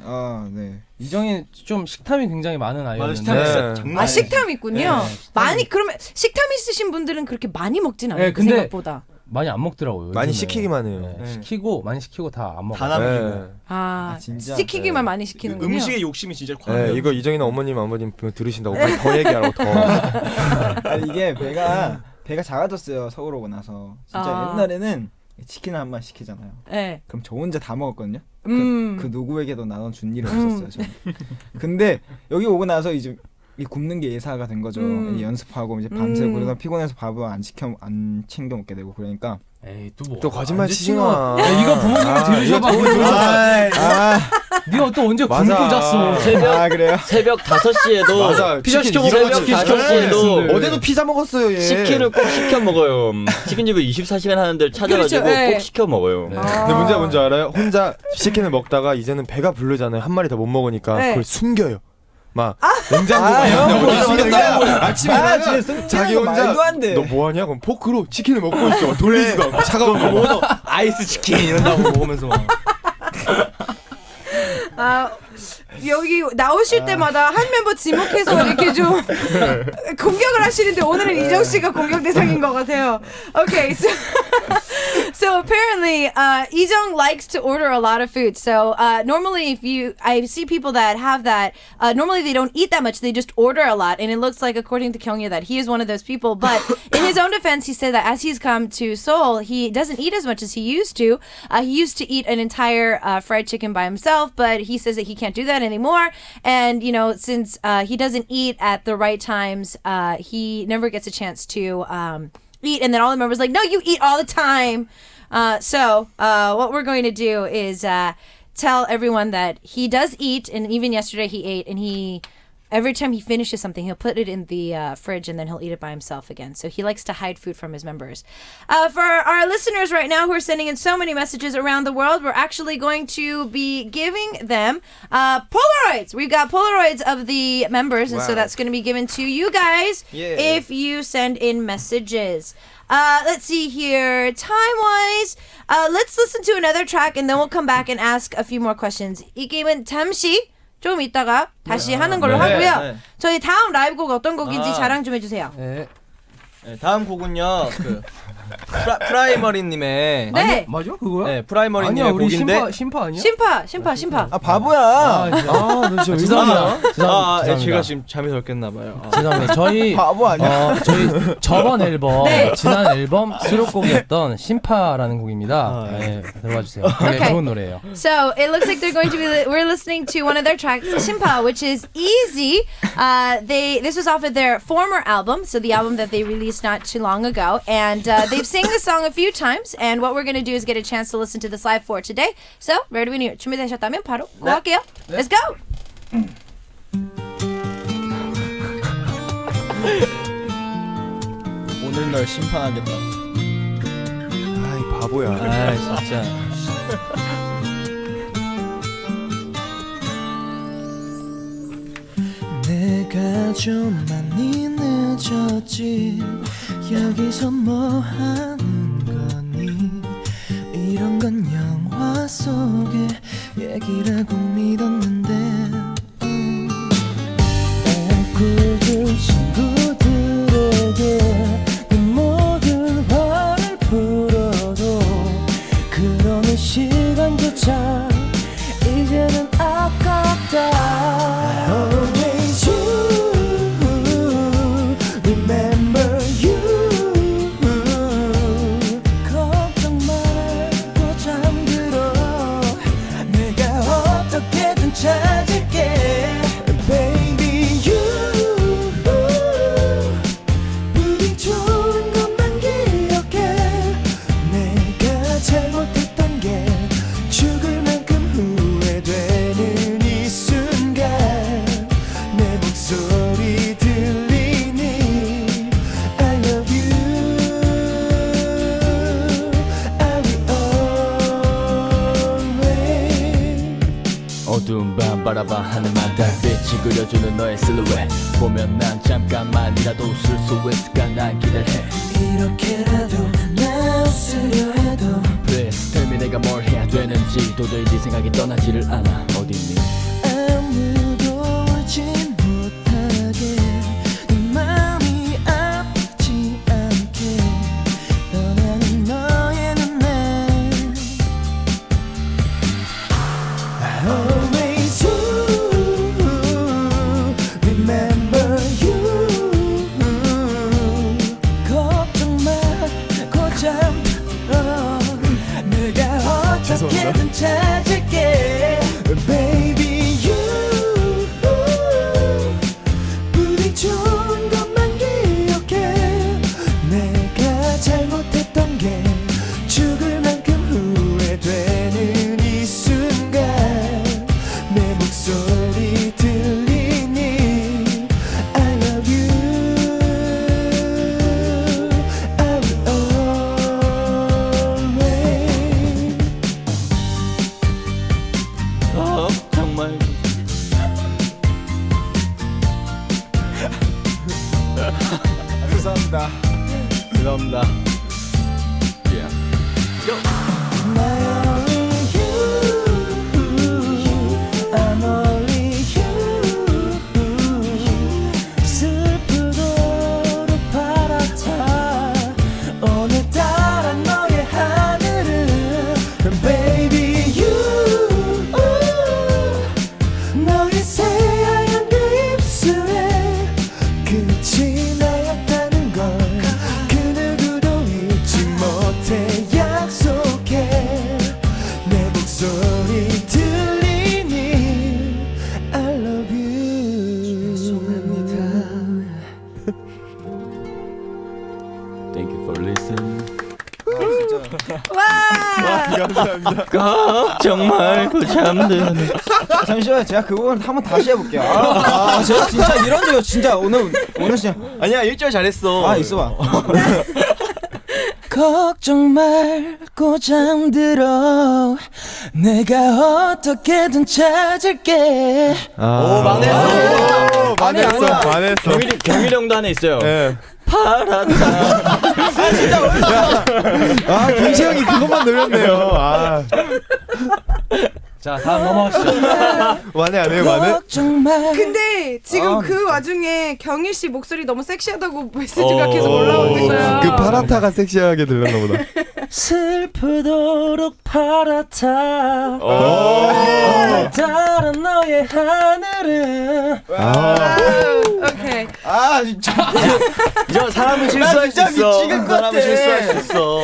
네. 이정이 좀 식탐이 굉장히 많은 아이였는데. 식탐이 장난 아니에요. 식탐 있군요. 네, 많이 그러면 식탐 있으신 분들은 그렇게 많이 먹진 않아요. 네, 근데 생각보다. 많이 안 먹더라고요. 많이 요즘에. 시키기만 해요. 네, 시키고 많이 시키고 다 안 먹어요. 다 남기고. 진짜? 시키기만 많이 시키는군요. 음식의 욕심이 진짜 커요. 네, 이거 이정이나 어머님 아버님 들으신다고 빨리 더 얘기하라고 더. 아니 이게 배가 작아졌어요. 서울 오고 나서. 진짜 옛날에는 치킨을 한 번 시키잖아요. 네. 그럼 저 혼자 다 먹었거든요. 그 누구에게도 나눠준 일이 없었어요. 저는. 근데 여기 오고 나서 이제 이 굶는 게 예사가 된 거죠. 연습하고 이제 밤새고 그러다 피곤해서 밥을 안 챙겨 먹게 되고 그러니까. 에이 또 거짓말 치지 마. 야, 이거 부모님이 들으셔봐. 네가 또 언제 굶고 잤어? 새벽 5시에도 맞아. 피자 시켜 먹고 새벽 5시에도 어제도 피자 먹었어요. 얘. 치킨을 꼭 시켜 먹어요. 치킨집을 24시간 하는 데를 찾아가지고 그렇죠, 꼭 시켜 먹어요. 근데 문제가 뭔지 알아요? 혼자 치킨을 먹다가 이제는 배가 부르잖아요. 한 마리 더 못 먹으니까 네. 그걸 숨겨요. 막 냉장고에 어디 숨겼다. 아침에 일어나면 자기 혼자 말도 안 돼. 너 뭐하냐? 그럼 포크로 치킨을 먹고 있어. 돌리지도 않고 차가운 거 먹어. 아이스 치킨 이런다고 먹으면서 막. 여기 나오실 때마다 한 멤버 지목해서 이렇게 좀 공격을 하시는데 오늘은 이정 씨가 공격 대상인 것 같아요. Okay, so apparently Lee-jung likes to order a lot of food. So normally I see people that have that, normally they don't eat that much, they just order a lot. And it looks like, according to Kyungya, that he is one of those people. But in his own defense, he said that as he's come to Seoul, he doesn't eat as much as he used to. He used to eat an entire fried chicken by himself, but he says that he can't do that anymore. And, you know, since he doesn't eat at the right times, he never gets a chance to eat. And then all the members are like, no, you eat all the time. So what we're going to do is tell everyone that he does eat, and even yesterday he ate, and every time he finishes something, he'll put it in the fridge and then he'll eat it by himself again. So he likes to hide food from his members. For our listeners right now who are sending in so many messages around the world, we're actually going to be giving them Polaroids. We've got Polaroids of the members, and so that's going to be given to you guys if you send in messages. Let's see here. Time-wise, let's listen to another track and then we'll come back and ask a few more questions. 이 게임은 잠시 좀 이따가 다시 하는 걸로 하고요. 저희 다음 라이브 곡 어떤 곡인지 자랑 좀 해주세요. 네, 다음 곡은요. 그 프라이머리님의 네. 맞아? 그거야? 네, 프라이머리님의 곡인데 심파 아니야? 심파. 아 바보야. 너 진짜 죄송합니다. 제가 지금 잠이 덜 깼나 봐요. 죄송합니다. 저희 바보 아니야? 저희 저번 앨범 지난 앨범 수록곡이었던 심파라는 곡입니다. 네, 들어봐 주세요. 되게 좋은 노래예요. So it looks like we're listening to one of their tracks, 심파, which is easy. This was off of their former album, so the album that they released released not too long ago, and they've sang the song a few times. And what we're gonna do is get a chance to listen to this live for today. So, ready when you're 준비되셨다면 바로 할게요. Let's go. 오늘 널 심판하겠다. 아이 바보야. 아 진짜. 내가 좀 많이 늦었지. 여기서 뭐 하는 거니? 이런 건 영화 속의 얘기라고 믿었는데 꿀들 친구들에게 내 모든 화를 풀어도 그러는 시간조차 이제는 아깝다. Always you, remember you. 걱정 말고 잠들어. 내가 어떻게든 찾을게. Baby you, 부디 좋은 것만 기억해. 내가 잘못했던 게 죽을 만큼 후회되는 이 순간 내 목소리 들리니 I love you, I will always. 어두운 밤 바라봐 하늘만 달빛이 그려주는 너의 실루엣 보면 난 잠깐만이라도 웃을 수 있을까 난 기대해. 이렇게라도 나 웃으려 해도 Please tell me 내가 뭘 해야 되는지 도저히 네 생각이 떠나지를 않아. 어딨니? 아무도 울지 못하게 네 마음이 아프지 않게 떠나는 너의 눈에 Always you, remember you. 걱정 말고 잠들어. 내가 어떻게든 찾을게. Baby you, 부디 좋은 것만 기억해. 내가 잘못했던 게 죽을 만큼 후회되는 이 순간 내 목소리 들리니 I love you, I will always. 정말 감사합니다. 감사합니다. My only you, I'm only you. 슬프도록 바라타 오늘따라 너의 하늘은 Baby you, 너의 새하얀 그 입술에 끝이 나였다는 걸 그 누구도 잊지 못해 약속해. 내 목소리 들리니 I love you. 죄송합니다. Thank you for listening. 감사합니다. 걱정 말고 잠드는. 잠시만요. 제가 그 부분 한번 다시 해볼게요. 제가 진짜 이런 적 진짜 오늘 진짜 아니야 1절 잘했어. 있어봐. 걱정 말고 잠들어. 내가 어떻게든 찾을게. 오 망했어. 만했어. 경일 형도 하나 있어요. 예. 파랗다. 김시 형이 그것만 노렸네요. 자, 다음 넘어가시죠. 만회 안 해요, 만회? 걱정 말. 근데 지금 그 와중에 경일 씨 목소리 너무 섹시하다고 메시지가 계속 올라오고 있어요. 그 파라타가 섹시하게 들렸나 보다. 슬프도록 파랗다 오늘따라 너의 하늘은. 오케이. 진짜. 저 사람은 실수할 수 있어. 미치겠을 것 같아. 사람은 실수할 수 있어.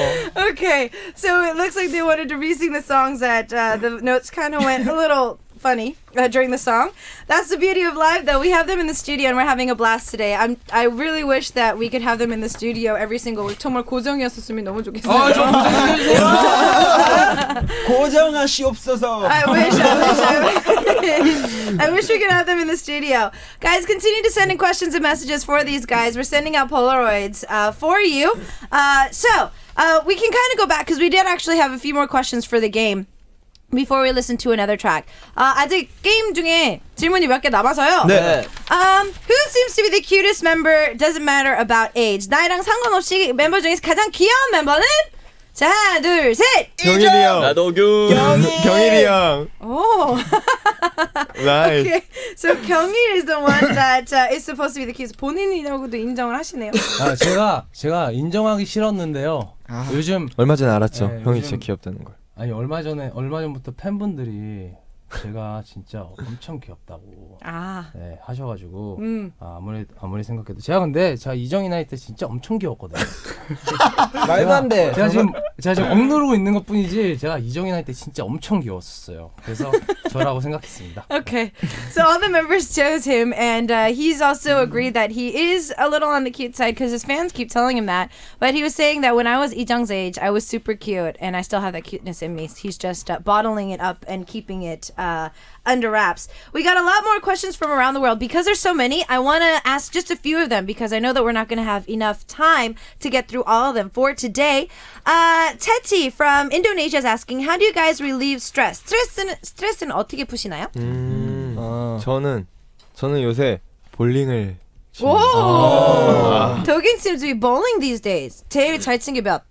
Okay, so it looks like they wanted to re-sing the songs that the notes kind of went a little funny during the song. That's the beauty of live, though. We have them in the studio and we're having a blast today. I really wish that we could have them in the studio every single week. 정말 고정이었으면 너무 좋겠어요. 고정하시옵소서. I wish we could have them in the studio. Guys, continue to send in questions and messages for these guys. We're sending out Polaroids for you. So we can kind of go back because we did actually have a few more questions for the game before we listen to another track. 아직 게임 중에 질문이 몇 개 남아서요. 네. Who seems to be the cutest member? Doesn't matter about age. 나이랑 상관없이 멤버 중에서 가장 귀여운 멤버는? 자, 하나, 둘, 셋. 경일이 형. 나도 경일이 형. Oh. Nice. Okay. So 경일 is the one that is supposed to be the cutest. 본인이라고도 인정을 하시네요. 제가 인정하기 싫었는데요. 요즘 얼마 전에 알았죠. 네, 형이 요즘- 진짜 귀엽다는 걸. 아니 얼마 전부터 팬분들이 제가 진짜 엄청 귀엽다고 네, 하셔가지고 아무리 생각해도 제가 이정이 나이 때 진짜 엄청 귀여웠거든요. 말도 안 돼. 제가 지금 억누르고 있는 것뿐이지 제가 이정이 나이 때 진짜 엄청 귀여웠었어요. 그래서 저라고 생각했습니다. Okay, so all the members chose him, and he's also agreed that he is a little on the cute side because his fans keep telling him that. But he was saying that when I was Ijang's age, I was super cute, and I still have that cuteness in me. He's just bottling it up and keeping it under wraps. We got a lot more questions from around the world. Because there's so many, I want to ask just a few of them because I know that we're not going to have enough time to get through all of them for today. Teti from Indonesia is asking, how do you guys relieve stress? 스트레스는 어떻게 푸시나요? 저는 요새 볼링을 오! Togin seems to be bowling these days. 제일 잘 친 게 몇?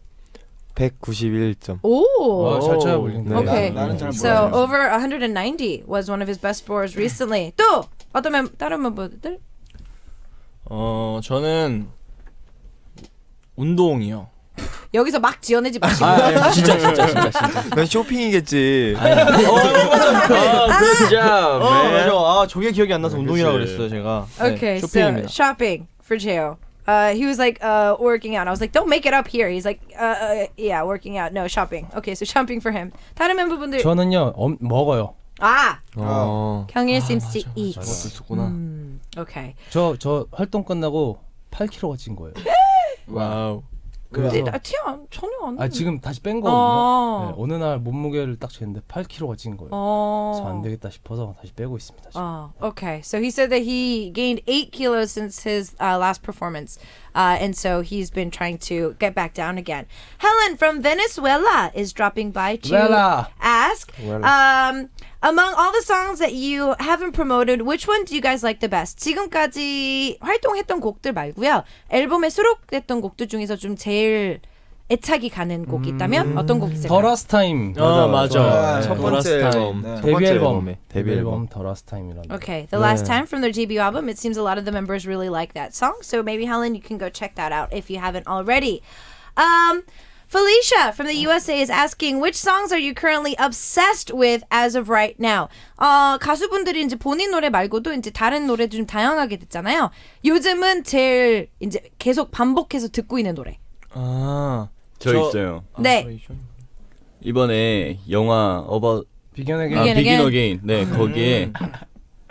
191점. 오! 잘 쳐요 볼링. Okay. 나는 잘 So 몰라요. over 190 was one of his best scores recently. 또 다른 멤버들? 저는 운동이요. 여기서 막 지어내지 마시고. 진짜. 난 쇼핑이겠지. Good job, man. 저게 기억이 안 나서 운동이라고 그랬어요, 제가. Okay, 네, so 쇼핑입니다. shopping for Cheo. He was like working out. I was like, don't make it up here. He's like, yeah, working out. No, shopping. Okay, so shopping for him. 다른 멤버분들. 저는요 먹어요. 경일 seems to eat. 그것도 있었구나. Okay. 저 활동 끝나고 8kg가 찐 거예요. 와우. 근데 전혀 안. 지금 다시 뺀 거거든요. 네, 어느 날 몸무게를 딱 쟀는데 8kg가 찐 거예요. 그래서 안 되겠다 싶어서 다시 빼고 있습니다. 지금. Okay. So he said that he gained 8 kilos since his last performance. And so he's been trying to get back down again. Helen from Venezuela is dropping by to ask, among all the songs that you haven't promoted, which one do you guys like the best? 지금까지 활동했던 곡들 말고요. 앨범에 수록됐던 곡들 중에서 좀 제일 애착이 가는 곡이 있다면 어떤 곡이 있을까요? 더 라스트 타임. 맞아. 첫 번째 앨범. 데뷔 앨범 더 라스트 타임이라는. Okay, The Last Time from their debut album. It seems a lot of the members really like that song. So maybe Helen, you can go check that out if you haven't already. Felicia from the USA is asking, which songs are you currently obsessed with as of right now? 가수분들이 이제 본인 노래 말고도 이제 다른 노래도 좀 다양하게 듣잖아요. 요즘은 제일 이제 계속 반복해서 듣고 있는 노래. 저 있어요. 네. 이번에 영화 Begin Begin Again. 네, 거기에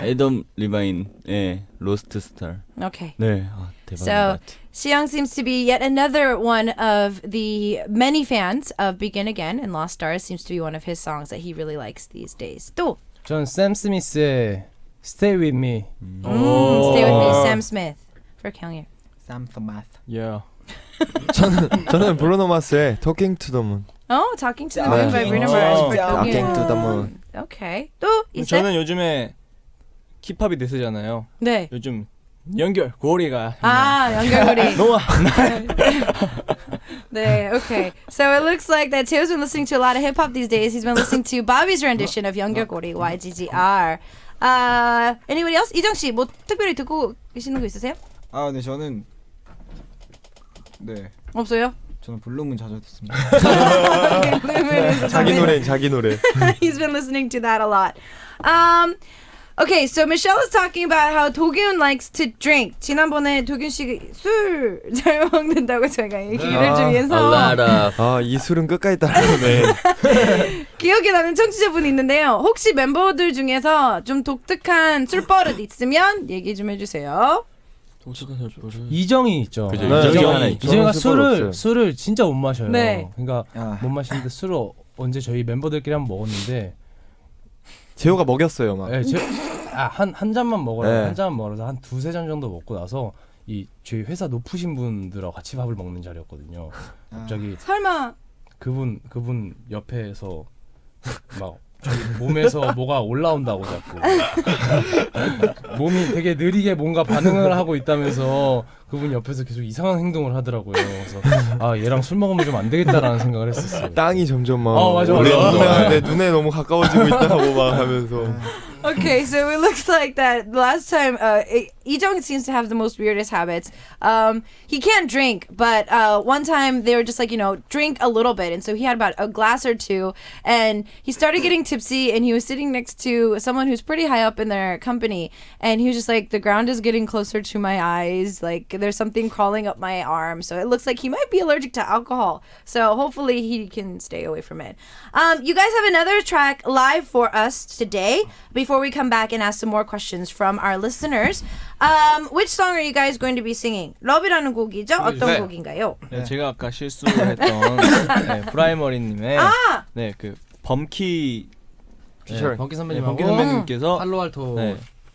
애덤 리바인의 로스트 스타. Okay. 네, 대박인 것 같아. Siyoung seems to be yet another one of the many fans of Begin Again, and Lost Stars seems to be one of his songs that he really likes these days. 또 전 샘 스미스의 Stay With Me. Stay With Me, Sam Smith for 경일. Sam Smith. Yeah. 저는 브루노 마스의 Talking to the Moon. Oh, Talking to the Moon by Bruno Mars for Talking 경일. to the Moon. Okay. 또 이제 저는 요즘에 힙합이 대세잖아요. 네. 요즘 연결 고리가 연결고리. 너무 네, okay. So it looks like that Teo's been listening to a lot of hip hop these days. He's been listening to Bobby's rendition of 연결고리 YGGR. Anybody else? 이정 씨, 뭐 특별히 듣고 계시는 거 있으세요? 네, 저는 네. 없어요? 저는 블루문 자주 듣습니다. 자기 노래. He's been listening to that a lot. Okay, so Michelle is talking about how 도균 likes to drink. 지난번에 도균 씨 술 잘 먹는다고 제가 얘기를 좀 해서 이 술은 끝까지 따라오네. 기억이 나는 청취자분이 있는데요. 혹시 멤버들 중에서 좀 독특한 술버릇 있으면 얘기 좀 해주세요. 이정이 있죠. 그죠, 네, 이정이 하나 있죠. 이정이가 술버릇 술을 진짜 못 마셔요. 네. 그러니까 못 마시는데 술을 언제 저희 멤버들끼리 한번 먹었는데 재호가 먹였어요 막. 네, 한 잔만 먹으라 네. 한 잔만 먹어서 한 두세 잔 정도 먹고 나서 이 저희 회사 높으신 분들하고 같이 밥을 먹는 자리였거든요. 갑자기 설마 그분 옆에서 막 저희 몸에서 뭐가 올라온다고 자꾸 몸이 되게 느리게 뭔가 반응을 하고 있다면서 그분 옆에서 계속 이상한 행동을 하더라고요. 그래서 얘랑 술 먹으면 좀 안 되겠다라는 생각을 했었어요. 땅이 점점 막 맞아. 내 눈에 너무 가까워지고 있다고 막 하면서. Okay, so it looks like that last time Lee-jung seems to have the most weirdest habits. He can't drink, but one time they were just like, drink a little bit. And so he had about a glass or two and he started getting tipsy and he was sitting next to someone who's pretty high up in their company. And he was just like, the ground is getting closer to my eyes. Like there's something crawling up my arm. So it looks like he might be allergic to alcohol. So hopefully he can stay away from it. You guys have another track live for us today. Before we come back and ask some more questions from our listeners, which song are you guys going to be singing? Love이라는 곡이죠? 어떤 곡인가요? 네, 제가 아까 실수했던 프라이머리님의 그 범키 범키 선배님하고 범키 선배님께서 할로알토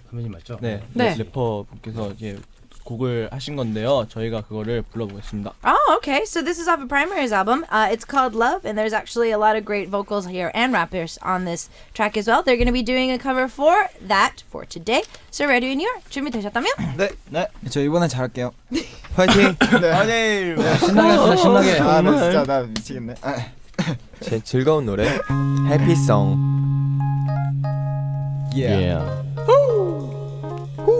선배님 맞죠? 네. 래퍼분께서 이제 곡을 하신 건데요. 저희가 그거를 불러보겠습니다. Oh, okay. So this is off of Primary's album. It's called Love, and there's actually a lot of great vocals here and rappers on this track as well. They're going to be doing a cover for that for today. So ready when you are. 준비되셨다면? 네. 저 이번엔 잘할게요. 파이팅. 네. 신나게 신나게. 나 진짜 나 미치겠네. 제 즐거운 노래 해피송. Yeah.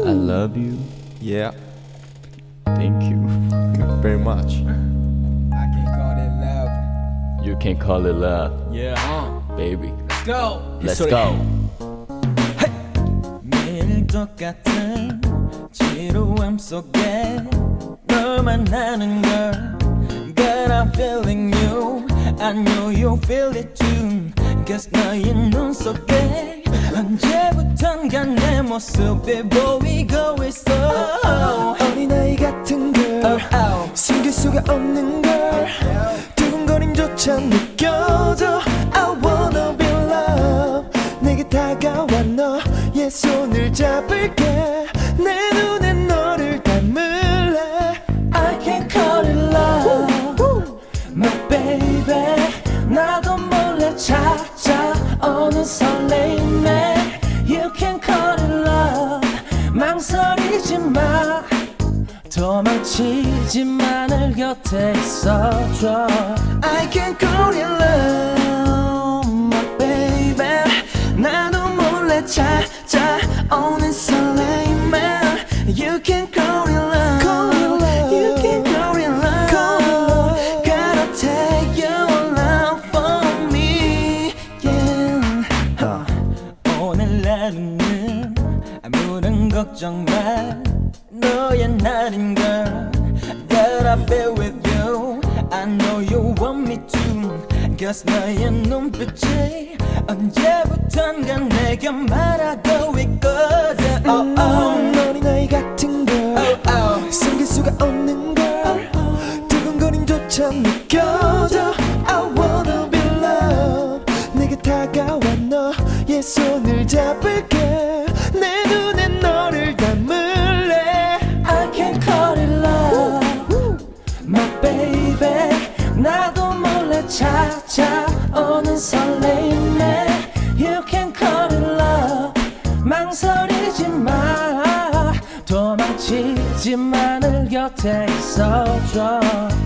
I love you. Yeah. Thank you. Very much. I can call it love. You can call it love. Yeah. Baby. Let's go. Let's go. 매일 똑같은 지루함 속에 널 만나는 걸 But I'm feeling you I know you feel it too Cause 너의 눈 속에 언제부턴가 내 모습이 보이고 있어 어린아이 같은 걸 숨길 수가 없는 걸 두근거림조차 느껴져 I wanna be loved 내게 다가와 너의 손을 잡을게 내 눈에 너를 담을래 I can call it love My baby 나도 몰래 찾아오는 설레임에 You can call it love 망설이지 마 도망치지만을 곁에 있어줘 I can call it love My baby 나도 몰래 찾아오는 설레임에 You can call it love You can call it love Gotta take your love from me yeah. 오늘 하루는 아무런 걱정 마 너의 날인 걸 That I'll be with you I know you want me to Cause 너의 눈빛이 언제부턴가 내게 말하고 있거든 어린아이 같은 걸 숨길 수가 없는 걸 두근거림조차 느껴져 I wanna be loved 내게 다가와 너의 손을 잡을게 내 눈에 너를 담을래 I can call it love My baby 나도 몰래 찾아오는 설레임에 You can call it love 망설이지 마 도망치지만을 곁에 있어줘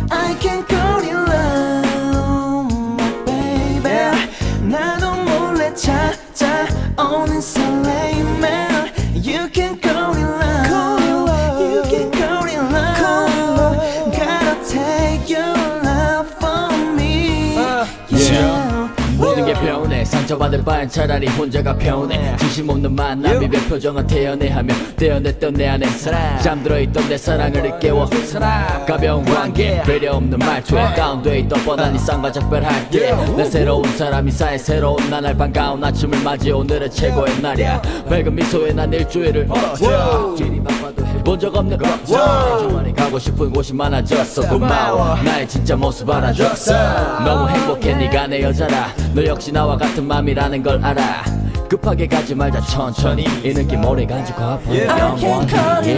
I can call it love My baby 나도 몰래 찾아오는 설레임에 You can call it love You can call it love Gotta take your love from me Yeah. 모든 게 변해 상처받은 만들 바엔 차라리 혼자가 편해 진심 없는 만남이 내 표정은 태연해하며 떼어냈던 내 안에 잠들어 있던 내 사랑을 깨워 가벼운 관계 배려 없는 말투에 다운돼 있던 뻔한 일상과 작별할 때 내 새로운 사람이 사이 새로운 나날 반가운 아침을 맞이 오늘은 최고의 날이야 밝은 미소에 난 일주일을 본 적 없는 주말에 가고 싶은 곳이 많아졌어 고마워 나의 진짜 모습 알아줬어 너무 행복해 네가 내 여자라 너 역시 나와 같은 맘이라는 걸 알아 급하게 가지 말자 천천히 이 느낌 오래 간직고 아픈 영원히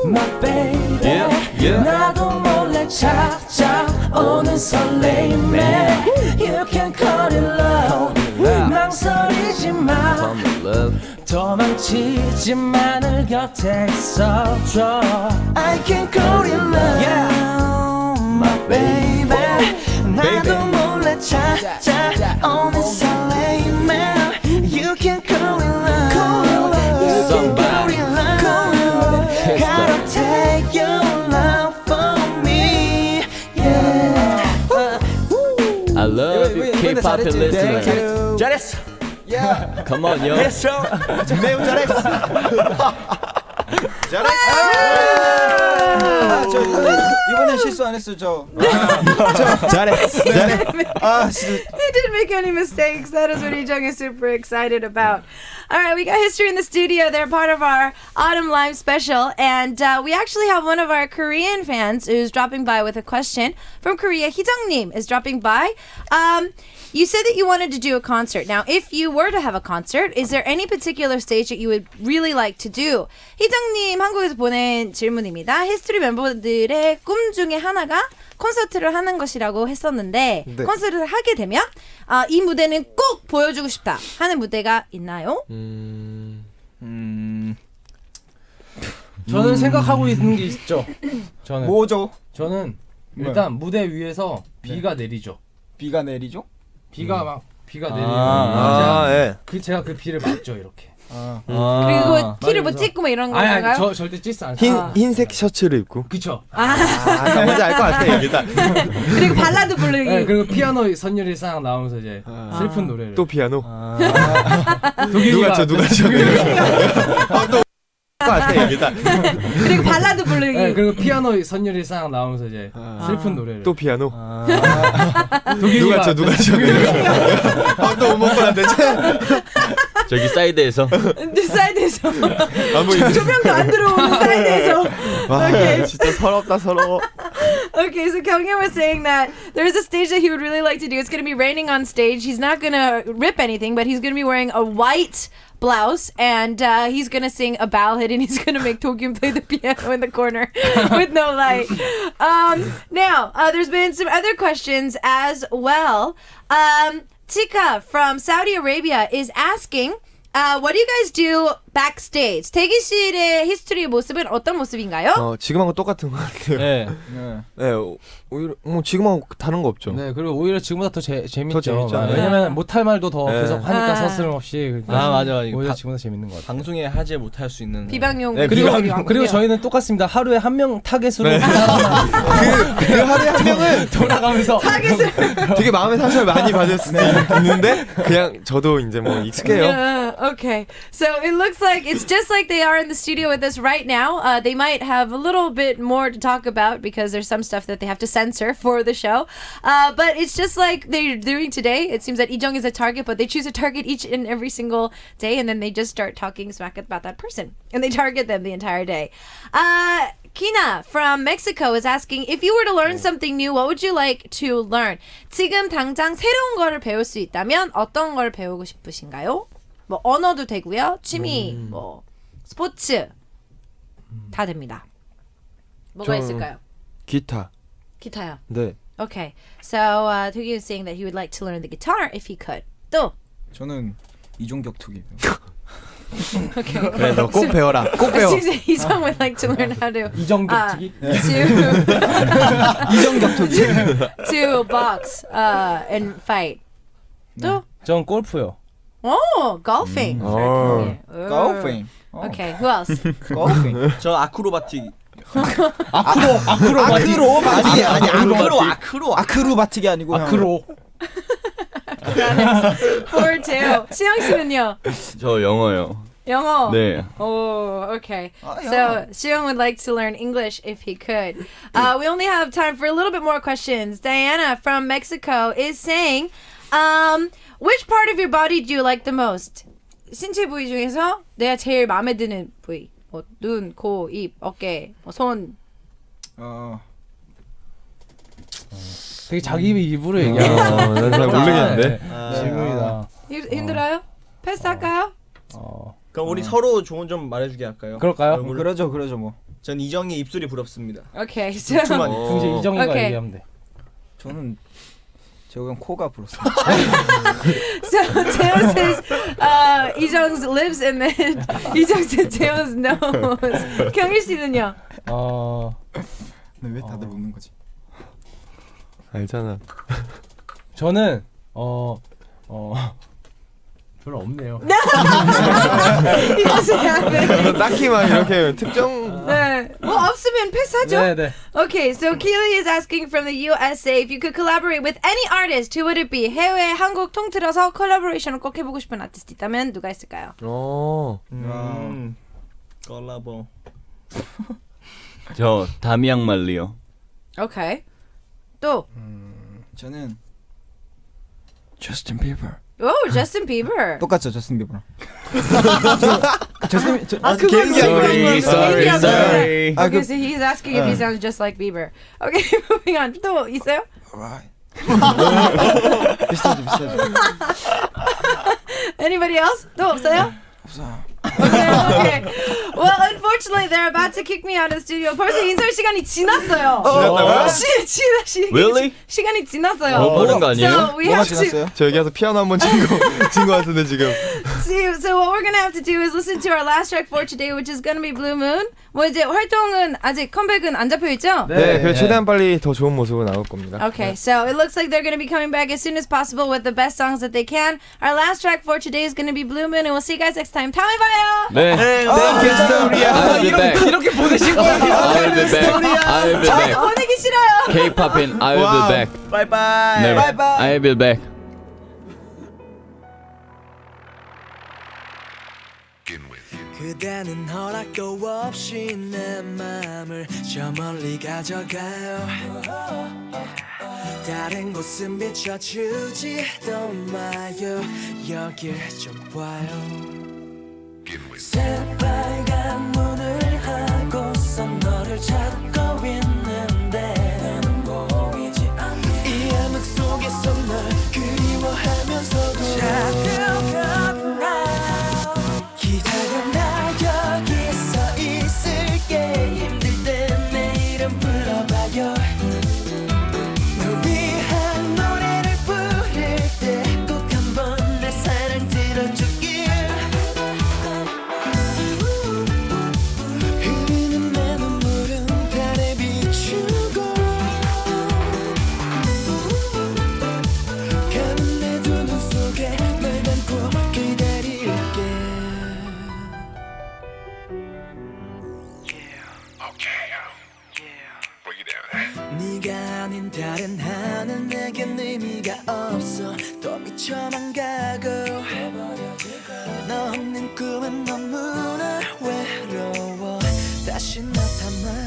My baby 나도 몰래 찾아오는 설레임에 You can call it love 망설이지 마 도망치지만을 곁에 있어줘 I can call it love My baby 나도 몰래 찾아오는 설레임에 You can call it love You can call it love Gotta take your love from me Yeah I love you K-Poppin listener 잘했어. Come on yo 했어. 매우 잘했어. 잘했어. 저 이번엔 실수 안 했어 저. 잘했어. 아 진짜. He didn't make any mistakes. That is what Ijung is super excited about. All right, we got history in the studio. They're part of our Autumn Live special. And we actually have one of our Korean fans who's dropping by with a question from Korea. Hee-jung-nim is dropping by. You said that you wanted to do a concert. Now, if you were to have a concert, is there any particular stage that you would really like to do? 희정님 한국에서 보낸 질문입니다. 히스토리 멤버들의 꿈 중에 하나가 콘서트를 하는 것이라고 했었는데 네. 콘서트를 하게 되면 이 무대는 꼭 보여주고 싶다 하는 무대가 있나요? 저는 생각하고 있는 게 있죠. 저는 뭐죠? 저는 일단 무대 위에서 비가 내리죠. 비가 내리죠? 비가 내리면 제가 그 비를 맞죠 이렇게. 그리고 티를 못 찍고 뭐 이런 건가요? 아니, 저 절대 찢지 않아요. 흰색 셔츠를 입고. 그쵸. 뭔지 알 것 같아 일단. 그리고 발라드 부르기. 네, 그리고 피아노 선율이 싹 나오면서 이제 슬픈 노래를. 또 피아노. 누가 쳐. 또 같아 일단. 그리고 발라드 부르기. 네, 그리고 피아노 선율이 싹 나오면서 이제 슬픈 노래를. 또 피아노. 누가 쳐. 또 못 먹고 안 되지? 저기 사이드에서. 사이드에서. 보이네. 조명도 안 들어오는 사이드에서. Okay. 진짜 서럽다 서러워. Okay, so Kyunghyun was saying that there's a stage that he would really like to do. It's going to be raining on stage. He's not going to rip anything, but he's going to be wearing a white blouse, and he's going to sing a ballad, and he's going to make Tokyum play the piano in the corner with no light. Now, there's been some other questions as well. Tika from Saudi Arabia is asking, what do you guys do backstage? 대기실의 히스토리 모습은 어떤 모습인가요? 지금하고 똑같은 것 같아요. 네. 오히려 지금하고 다른 거 없죠. 네, 그리고 오히려 지금보다 더 재밌죠. 재밌죠. 왜냐면 못할 말도 더 계속 하니까 서스름없이. 맞아. 오히려 지금보다 재밌는 것 같아요. 방송에 하지 못할 수 있는 비방용. 네, 그리고 저희는 똑같습니다. 하루에 한 명 타겟으로 그 하루에 한 명은 돌아가면서 타겟을 되게 마음의 상처를 많이 받을 수 있는데 그냥 저도 이제 뭐 익숙해요. Okay, so it looks like it's just like they are in the studio with us right now. They might have a little bit more to talk about because there's some stuff that they have to censor for the show. But it's just like they're doing today. It seems that Ijung is a target, but they choose a target each and every single day, and then they just start talking smack about that person, and they target them the entire day. Kina from Mexico is asking, if you were to learn something new, what would you like to learn? 지금 당장 새로운 거를 배울 수 있다면 어떤 걸 배우고 싶으신가요? 뭐 언어도 되고요, 취미, 뭐 스포츠 다 됩니다. 뭐가 있을까요? 기타. 기타요. 네. Okay, so Togi is saying that he would like to learn the guitar if he could. 또 저는 이종격 투기. okay. 그래 너 꼭 배워라. 꼭 배워. Ijeong would like to learn how to 이정격투기. 이종격 투기. to box and fight. 또 전 골프요. oh, golfing. 골핑. Okay, who else? 골핑. 저 아크로바틱. 아크로바틱이 아니고 아크로바틱이 아니고 아크로바틱이 아니고 아크로. For Teo. 시영 씨는요? 저 영어요. 영어. 네. Oh, okay. So Xiong would like to learn English if he could. We only have time for a little bit more questions. Diana from Mexico is saying, which part of your body do you like the most? 신체 부위 중에서 내가 제일 마음에 드는 부위. 뭐 눈, 코, 입, 어깨, 뭐 손. 되게 자기 입으로 얘기하는. 난 잘 모르겠는데. 질문이다. 힘들어요? 패스할까요? 그럼 우리 서로 조언 좀 말해주게 할까요? 그럴까요? 그러죠 뭐. 전 이정희 입술이 부럽습니다. Okay, so 그럼 이제 이정이가 Okay. 얘기하면 돼. 저는 그냥 코가 부럽습니다. So Teo says 이정's lips and then 이정 said Teo's nose. 경일 씨는요? 근데 왜 다들 웃는 거지? 알잖아. 저는 별로 없네요. He doesn't have it. 딱히 막 이렇게 특정. 네. 뭐 없으면 패스하죠. 네. Okay, so Keely is asking from the USA if you could collaborate with any artist, who would it be? 해외, 한국 통틀어서 콜라보레이션을 꼭 해보고 싶은 아티스트 있다면 누가 있을까요? 콜라보. 저 다미앙 말리요. Okay. 또. 저는 저스틴 비버. Oh, Justin Bieber. 똑같죠, 저스틴 비버랑. Sorry. Okay, so he's asking if he sounds just like Bieber. Okay, moving on. 또 있어요? 비슷하죠. Anybody else? 또 없어요? 없어요. Okay. Well, unfortunately, they're about to kick me out of the studio. 벌써 인설 시간이 지났어요. 지났다고요? Really? 시간이 지났어요. 버는 거 아니에요? So we have to. 지났어요? 저 여기 와서 피아노 한번 친거 같은데 지금. So what we're gonna have to do is listen to our last track for today, which is gonna be Blue Moon. 뭐 이제 활동은 아직 컴백은 안 잡혀 있죠? 네, 그래 최대한 빨리 더 좋은 모습으로 나올 겁니다. Okay, so it looks like they're going to be coming back as soon as possible with the best songs that they can. Our last track for today is going to be Blue Moon, and we'll see you guys next time. 다음에 봐요. 네. I'll be back. 이렇게 보내신 거예요? I'll be back. I'll be back. 보내기 싫어요. K-Poppin, I will be back. Bye bye. 네. I will be back. 그대는 허락도 없이 내 맘을 저 멀리 가져가요. 다른 곳은 비춰주지도 마요. 여길 좀 봐요. 새빨간 눈을 하고서 너를 찾고 있는데 나는 보이지 않네. 이 암흑 속에서 널 그리워하면서도 자꾸가나 기다려 나 여기 서 있을게. 힘들 때 내 이름 불러봐요. 널 위한 노래를 부를 때 꼭 한번 내 사랑 들어주길. 흐르는 내 눈물은 달에 비추고 감은 내 두 눈 속에 널 담고 기다릴게. 네가 아닌 다른 하늘 내겐 의미가 없어. 또 미쳐만 가고 너 없는 꿈은 너무나 외로워. 다시 나타나